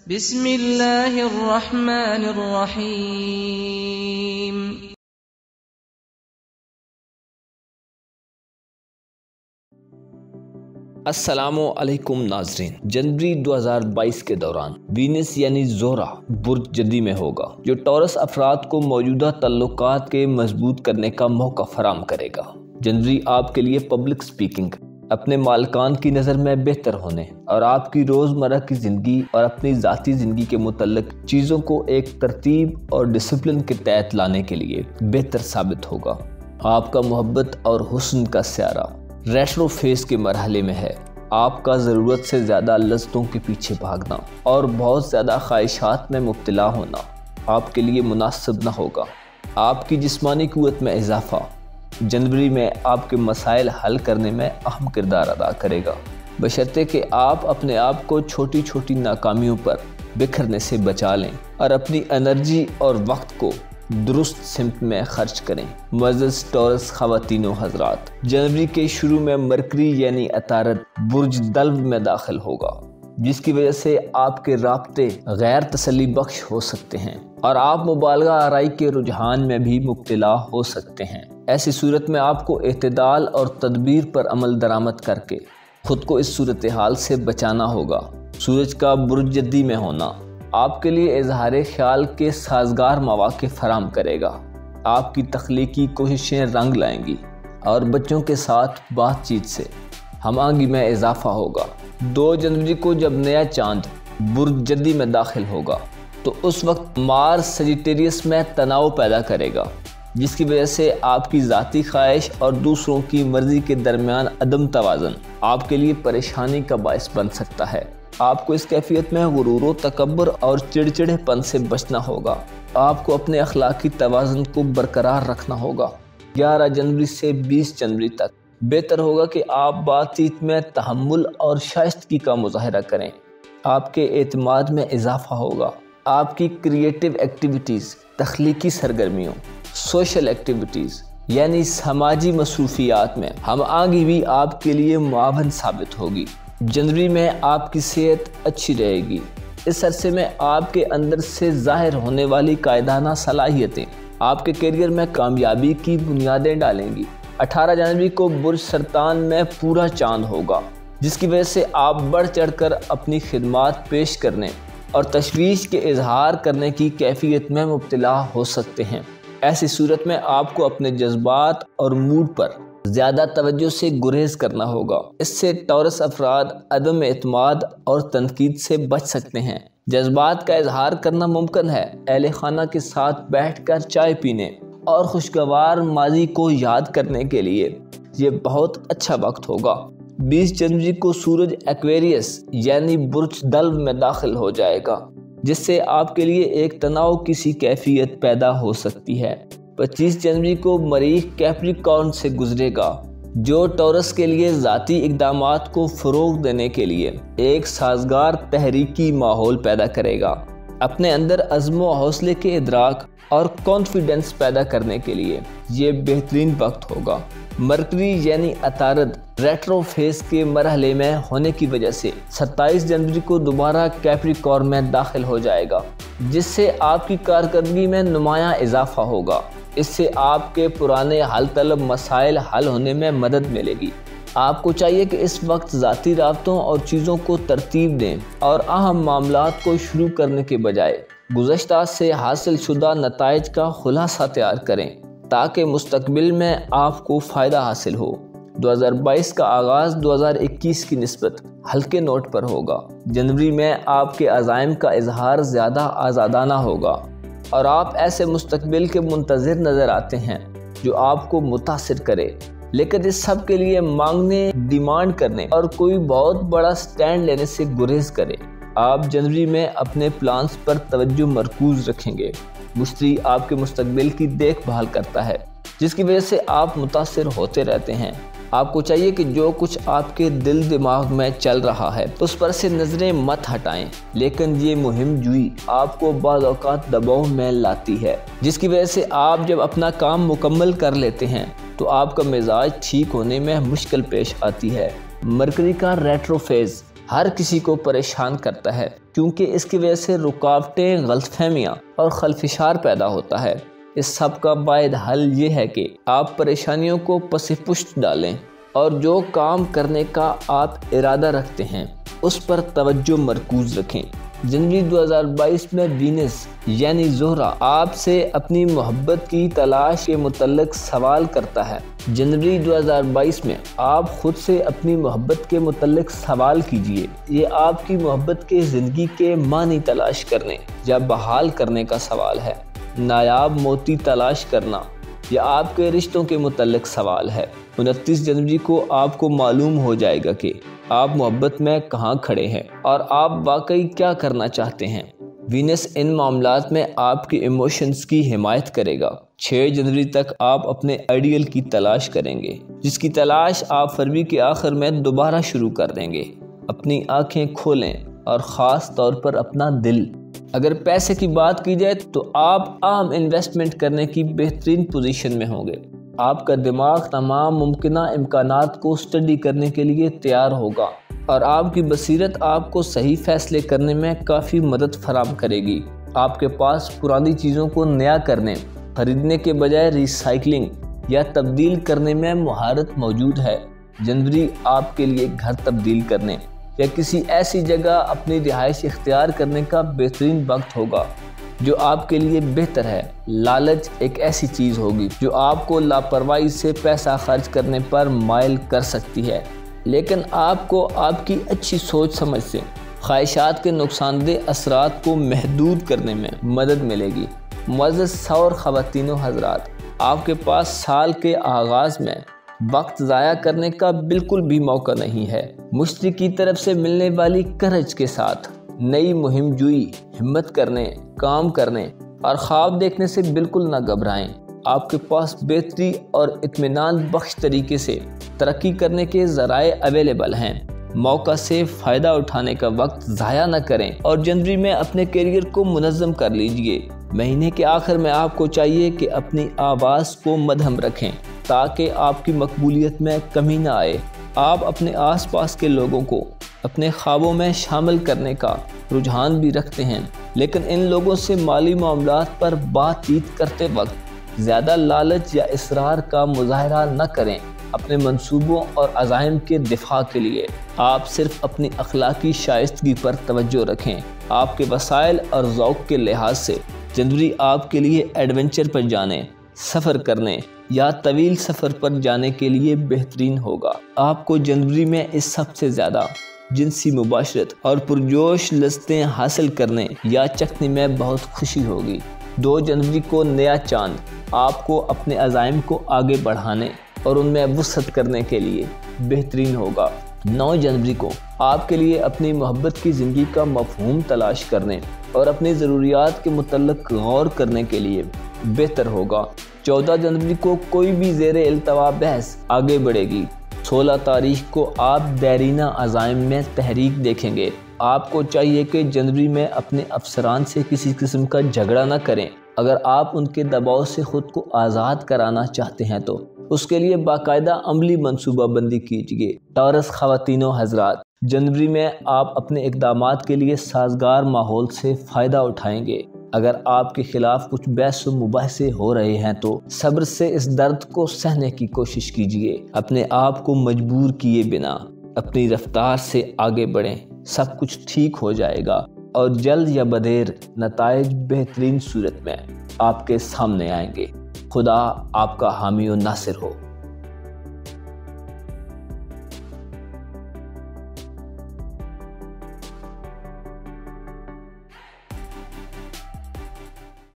بسم اللہ الرحمن الرحیم۔ السلام علیکم ناظرین۔ جنوری 2022 کے دوران وینس یعنی زہرہ برج جدی میں ہوگا، جو ٹورس افراد کو موجودہ تعلقات کے مضبوط کرنے کا موقع فراہم کرے گا۔ جنوری آپ کے لیے پبلک سپیکنگ، اپنے مالکان کی نظر میں بہتر ہونے اور آپ کی روزمرہ کی زندگی اور اپنی ذاتی زندگی کے متعلق چیزوں کو ایک ترتیب اور ڈسپلن کے تحت لانے کے لیے بہتر ثابت ہوگا۔ آپ کا محبت اور حسن کا سیارہ ریٹرو فیز کے مرحلے میں ہے۔ آپ کا ضرورت سے زیادہ لذتوں کے پیچھے بھاگنا اور بہت زیادہ خواہشات میں مبتلا ہونا آپ کے لیے مناسب نہ ہوگا۔ آپ کی جسمانی قوت میں اضافہ جنوری میں آپ کے مسائل حل کرنے میں اہم کردار ادا کرے گا، بشرطے کہ آپ اپنے آپ کو چھوٹی چھوٹی ناکامیوں پر بکھرنے سے بچا لیں اور اپنی انرجی اور وقت کو درست سمت میں خرچ کریں۔ معزز ٹورس خواتین و حضرات، جنوری کے شروع میں مرکری یعنی عطارد برج دلو میں داخل ہوگا، جس کی وجہ سے آپ کے رابطے غیر تسلی بخش ہو سکتے ہیں اور آپ مبالغہ آرائی کے رجحان میں بھی مبتلا ہو سکتے ہیں۔ ایسی صورت میں آپ کو اعتدال اور تدبیر پر عمل درآمد کر کے خود کو اس صورتحال سے بچانا ہوگا۔ سورج کا برج جدی میں ہونا آپ کے لیے اظہار خیال کے سازگار مواقع فراہم کرے گا۔ آپ کی تخلیقی کوششیں رنگ لائیں گی اور بچوں کے ساتھ بات چیت سے ہم آہنگی میں اضافہ ہوگا۔ 2 جنوری کو جب نیا چاند برج جدی میں داخل ہوگا تو اس وقت مارس سیجیٹیریس میں تناؤ پیدا کرے گا، جس کی وجہ سے آپ کی ذاتی خواہش اور دوسروں کی مرضی کے درمیان عدم توازن آپ کے لیے پریشانی کا باعث بن سکتا ہے۔ آپ کو اس کیفیت میں غرور و تکبر اور چڑچڑے پن سے بچنا ہوگا۔ آپ کو اپنے اخلاقی توازن کو برقرار رکھنا ہوگا۔ 11 جنوری سے 20 جنوری تک بہتر ہوگا کہ آپ بات چیت میں تحمل اور شائستگی کا مظاہرہ کریں۔ آپ کے اعتماد میں اضافہ ہوگا۔ آپ کی کریٹیو ایکٹیویٹیز، تخلیقی سرگرمیوں، سوشل ایکٹیویٹیز یعنی سماجی مصروفیات میں ہم آہنگی بھی آپ کے لیے معاون ثابت ہوگی۔ جنوری میں آپ کی صحت اچھی رہے گی۔ اس عرصے میں آپ کے اندر سے ظاہر ہونے والی قائدانہ صلاحیتیں آپ کے کیریئر میں کامیابی کی بنیادیں ڈالیں گی۔ 18 جنوری کو برج سرطان میں پورا چاند ہوگا، جس کی وجہ سے آپ بڑھ چڑھ کر اپنی خدمات پیش کرنے اور تشویش کے اظہار کرنے کی کیفیت میں مبتلا ہو سکتے ہیں۔ ایسی صورت میں آپ کو اپنے جذبات اور موڈ پر زیادہ توجہ سے گریز کرنا ہوگا۔ اس سے ٹورس افراد عدم اعتماد اور تنقید سے بچ سکتے ہیں۔ جذبات کا اظہار کرنا ممکن ہے۔ اہل خانہ کے ساتھ بیٹھ کر چائے پینے اور خوشگوار ماضی کو یاد کرنے کے لیے یہ بہت اچھا وقت ہوگا۔ 20 جنوری کو سورج ایکویریس یعنی برج دلو میں داخل ہو جائے گا، جس سے آپ کے لیے ایک تناؤ کسی کیفیت پیدا ہو سکتی ہے۔ 25 جنوری کو مریخ کیپریکارن سے گزرے گا، جو ٹورس کے لیے ذاتی اقدامات کو فروغ دینے کے لیے ایک سازگار تحریکی ماحول پیدا کرے گا۔ اپنے اندر عزم و حوصلے کے ادراک اور کانفیڈنس پیدا کرنے کے لیے یہ بہترین وقت ہوگا۔ مرکری یعنی عطارد ریٹرو فیز کے مرحلے میں ہونے کی وجہ سے 27 جنوری کو دوبارہ کیپریکارن میں داخل ہو جائے گا، جس سے آپ کی کارکردگی میں نمایاں اضافہ ہوگا۔ اس سے آپ کے پرانے حل طلب مسائل حل ہونے میں مدد ملے گی۔ آپ کو چاہیے کہ اس وقت ذاتی رابطوں اور چیزوں کو ترتیب دیں اور اہم معاملات کو شروع کرنے کے بجائے گزشتہ سے حاصل شدہ نتائج کا خلاصہ تیار کریں، تاکہ مستقبل میں آپ کو فائدہ حاصل ہو۔ 2022 کا آغاز 2021 کی نسبت ہلکے نوٹ پر ہوگا۔ جنوری میں آپ کے عزائم کا اظہار زیادہ آزادانہ ہوگا اور آپ ایسے مستقبل کے منتظر نظر آتے ہیں جو آپ کو متاثر کرے، لیکن اس سب کے لیے مانگنے، ڈیمانڈ کرنے اور کوئی بہت بڑا سٹینڈ لینے سے گریز کریں۔ آپ جنوری میں اپنے پلانز پر توجہ مرکوز رکھیں گے۔ مشتری آپ کے مستقبل کی دیکھ بھال کرتا ہے، جس کی وجہ سے آپ متاثر ہوتے رہتے ہیں۔ آپ کو چاہیے کہ جو کچھ آپ کے دل دماغ میں چل رہا ہے اس پر سے نظریں مت ہٹائیں، لیکن یہ مہم جوئی آپ کو بعض اوقات دباؤ میں لاتی ہے، جس کی وجہ سے آپ جب اپنا کام مکمل کر لیتے ہیں تو آپ کا مزاج ٹھیک ہونے میں مشکل پیش آتی ہے۔ مرکری کا ریٹرو فیز ہر کسی کو پریشان کرتا ہے، کیونکہ اس کی وجہ سے رکاوٹیں، غلط فہمیاں اور خلفشار پیدا ہوتا ہے۔ اس سب کا واحد حل یہ ہے کہ آپ پریشانیوں کو پس پشت ڈالیں اور جو کام کرنے کا آپ ارادہ رکھتے ہیں اس پر توجہ مرکوز رکھیں۔ جنوری 2022 میں وینس یعنی زہرہ آپ سے اپنی محبت کی تلاش کے متعلق سوال کرتا ہے۔ جنوری 2022 میں آپ خود سے اپنی محبت کے متعلق سوال کیجئے۔ یہ آپ کی محبت کے زندگی کے معنی تلاش کرنے یا بحال کرنے کا سوال ہے۔ نایاب موتی تلاش کرنا یا آپ کے رشتوں کے متعلق سوال ہے۔ 29 جنوری کو آپ کو معلوم ہو جائے گا کہ آپ محبت میں کہاں کھڑے ہیں اور آپ واقعی کیا کرنا چاہتے ہیں۔ وینس ان معاملات میں آپ کے ایموشنز کی حمایت کرے گا۔ 6 جنوری تک آپ اپنے آئیڈیل کی تلاش کریں گے، جس کی تلاش آپ فروری کے آخر میں دوبارہ شروع کر دیں گے۔ اپنی آنکھیں کھولیں اور خاص طور پر اپنا دل۔ اگر پیسے کی بات کی جائے تو آپ عام انویسٹمنٹ کرنے کی بہترین پوزیشن میں ہوں گے۔ آپ کا دماغ تمام ممکنہ امکانات کو اسٹڈی کرنے کے لیے تیار ہوگا اور آپ کی بصیرت آپ کو صحیح فیصلے کرنے میں کافی مدد فراہم کرے گی۔ آپ کے پاس پرانی چیزوں کو نیا کرنے، خریدنے کے بجائے ریسائکلنگ یا تبدیل کرنے میں مہارت موجود ہے۔ جنوری آپ کے لیے گھر تبدیل کرنے یا کسی ایسی جگہ اپنی رہائش اختیار کرنے کا بہترین وقت ہوگا جو آپ کے لیے بہتر ہے۔ لالچ ایک ایسی چیز ہوگی جو آپ کو لاپرواہی سے پیسہ خرچ کرنے پر مائل کر سکتی ہے، لیکن آپ کو آپ کی اچھی سوچ سمجھ سے خواہشات کے نقصان دہ اثرات کو محدود کرنے میں مدد ملے گی۔ معزز سور خواتین و حضرات، آپ کے پاس سال کے آغاز میں وقت ضائع کرنے کا بالکل بھی موقع نہیں ہے۔ مشتری کی طرف سے ملنے والی کرج کے ساتھ نئی مہم جوئی، ہمت کرنے، کام کرنے اور خواب دیکھنے سے بالکل نہ گھبرائیں۔ آپ کے پاس بہتری اور اطمینان بخش طریقے سے ترقی کرنے کے ذرائع اویلیبل ہیں۔ موقع سے فائدہ اٹھانے کا وقت ضائع نہ کریں اور جنوری میں اپنے کیریئر کو منظم کر لیجئے۔ مہینے کے آخر میں آپ کو چاہیے کہ اپنی آواز کو مدھم رکھیں تاکہ آپ کی مقبولیت میں کمی نہ آئے۔ آپ اپنے آس پاس کے لوگوں کو اپنے خوابوں میں شامل کرنے کا رجحان بھی رکھتے ہیں، لیکن ان لوگوں سے مالی معاملات پر بات چیت کرتے وقت زیادہ لالچ یا اصرار کا مظاہرہ نہ کریں۔ اپنے منصوبوں اور عزائم کے دفاع کے لیے آپ صرف اپنی اخلاقی شائستگی پر توجہ رکھیں۔ آپ کے وسائل اور ذوق کے لحاظ سے جنوری آپ کے لیے ایڈونچر پر جانے، سفر کرنے یا طویل سفر پر جانے کے لیے بہترین ہوگا۔ آپ کو جنوری میں اس سب سے زیادہ جنسی مباشرت اور پرجوش لذتیں حاصل کرنے یا چکھنے میں بہت خوشی ہوگی۔ 2 جنوری کو نیا چاند آپ کو اپنے عزائم کو آگے بڑھانے اور ان میں وسعت کرنے کے لیے بہترین ہوگا۔ 9 جنوری کو آپ کے لیے اپنی محبت کی زندگی کا مفہوم تلاش کرنے اور اپنی ضروریات کے متعلق غور کرنے کے لیے بہتر ہوگا۔ 14 جنوری کو کوئی بھی زیر التوا بحث آگے بڑھے گی۔ 16 تاریخ کو آپ دیرینہ عزائم میں تحریک دیکھیں گے۔ آپ کو چاہیے کہ جنوری میں اپنے افسران سے کسی قسم کا جھگڑا نہ کریں۔ اگر آپ ان کے دباؤ سے خود کو آزاد کرانا چاہتے ہیں تو اس کے لیے باقاعدہ عملی منصوبہ بندی کیجیے۔ ٹورس خواتین و حضرات، جنوری میں آپ اپنے اقدامات کے لیے سازگار ماحول سے فائدہ اٹھائیں گے۔ اگر آپ کے خلاف کچھ بحث و مباحثے ہو رہے ہیں تو صبر سے اس درد کو سہنے کی کوشش کیجیے۔ اپنے آپ کو مجبور کیے بنا اپنی رفتار سے آگے بڑھیں، سب کچھ ٹھیک ہو جائے گا اور جلد یا بدیر نتائج بہترین صورت میں آپ کے سامنے آئیں گے۔ خدا آپ کا حامی و ناصر ہو۔